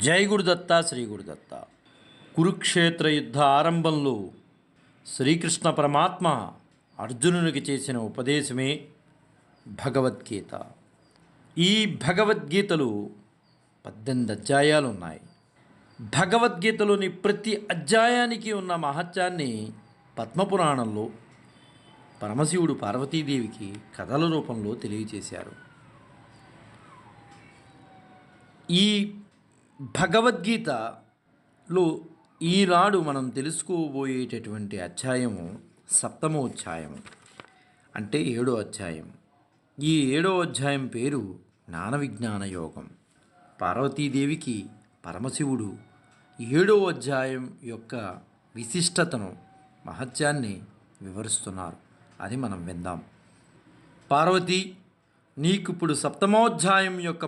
జై గురుదత్త శ్రీ గురుదత్త. కురుక్షేత్ర యుద్ధ ఆరంభంలో శ్రీకృష్ణ పరమాత్మ అర్జునునికి చేసిన ఉపదేశమే భగవద్గీత. ఈ భగవద్గీతలు 18 అధ్యాయాలు ఉన్నాయి. భగవద్గీతలోని ప్రతి అధ్యాయానికి ఉన్న మహత్యాన్ని పద్మపురాణంలో పరమశివుడు పార్వతీదేవికి కథల రూపంలో తెలియచేశారు. ఈ భగవద్గీతలో ఈనాడు మనం తెలుసుకోబోయేటటువంటి అధ్యాయము 7వ అధ్యాయము, అంటే 7వ అధ్యాయం. ఈ 7వ అధ్యాయం పేరు జ్ఞాన విజ్ఞాన యోగం. పార్వతీదేవికి పరమశివుడు 7వ అధ్యాయం యొక్క విశిష్టతను, మహత్యాన్ని వివరిస్తున్నారు. అది మనం విందాం. పార్వతి, నీకు ఇప్పుడు 7వ అధ్యాయం యొక్క